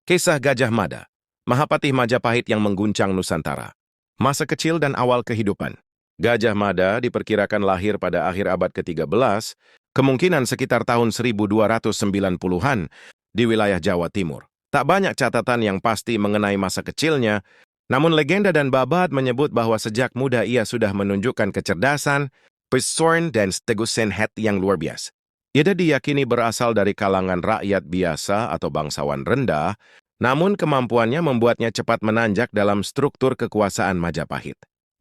Kisah Gajah Mada, Mahapatih Majapahit yang mengguncang Nusantara. Masa kecil dan awal kehidupan. Gajah Mada diperkirakan lahir pada akhir abad ke-13, kemungkinan sekitar tahun 1290-an di wilayah Jawa Timur. Tak banyak catatan yang pasti mengenai masa kecilnya, namun legenda dan babat menyebut bahwa sejak muda ia sudah menunjukkan kecerdasan, pesorn dan tegusen het yang luar biasa. Ia diyakini berasal dari kalangan rakyat biasa atau bangsawan rendah, namun kemampuannya membuatnya cepat menanjak dalam struktur kekuasaan Majapahit.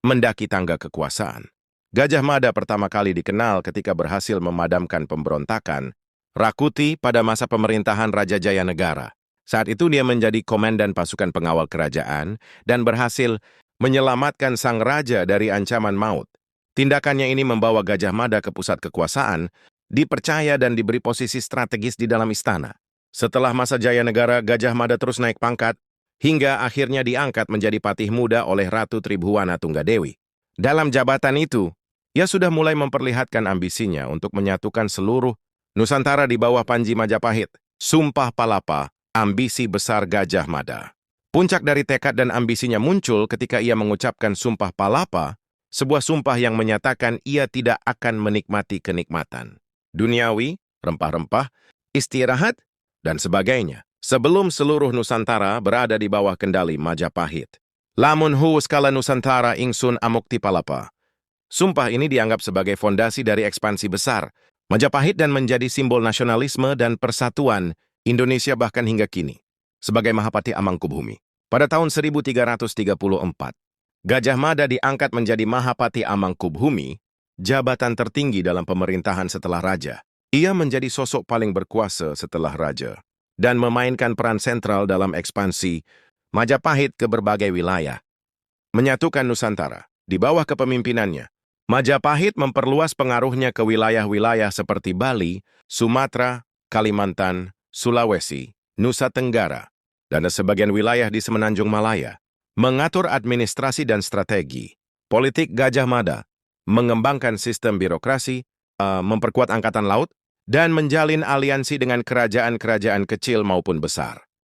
Mendaki tangga kekuasaan. Gajah Mada pertama kali dikenal ketika berhasil memadamkan pemberontakan Rakuti pada masa pemerintahan Raja Jayanegara. Saat itu dia menjadi komandan pasukan pengawal kerajaan dan berhasil menyelamatkan sang raja dari ancaman maut. Tindakannya ini membawa Gajah Mada ke pusat kekuasaan, dipercaya dan diberi posisi strategis di dalam istana. Setelah masa Jayanegara, Gajah Mada terus naik pangkat, hingga akhirnya diangkat menjadi patih muda oleh Ratu Tribhuwana Tunggadewi. Dalam jabatan itu, ia sudah mulai memperlihatkan ambisinya untuk menyatukan seluruh Nusantara di bawah Panji Majapahit. Sumpah Palapa, ambisi besar Gajah Mada. Puncak dari tekad dan ambisinya muncul ketika ia mengucapkan Sumpah Palapa, sebuah sumpah yang menyatakan ia tidak akan menikmati kenikmatan duniawi, rempah-rempah, istirahat, dan sebagainya, sebelum seluruh Nusantara berada di bawah kendali Majapahit. Lamun hu skala Nusantara ingsun amukti palapa. Sumpah ini dianggap sebagai fondasi dari ekspansi besar Majapahit dan menjadi simbol nasionalisme dan persatuan Indonesia bahkan hingga kini. Sebagai Mahapatih Amangkubumi. Pada tahun 1334, Gajah Mada diangkat menjadi Mahapatih Amangkubumi, jabatan tertinggi dalam pemerintahan setelah raja. Ia menjadi sosok paling berkuasa setelah raja dan memainkan peran sentral dalam ekspansi Majapahit ke berbagai wilayah. Menyatukan Nusantara. Di bawah kepemimpinannya, Majapahit memperluas pengaruhnya ke wilayah-wilayah seperti Bali, Sumatera, Kalimantan, Sulawesi, Nusa Tenggara, dan sebagian wilayah di Semenanjung Malaya. Mengatur administrasi dan strategi. Politik Gajah Mada mengembangkan sistem birokrasi, memperkuat angkatan laut, dan menjalin aliansi dengan kerajaan-kerajaan kecil maupun besar.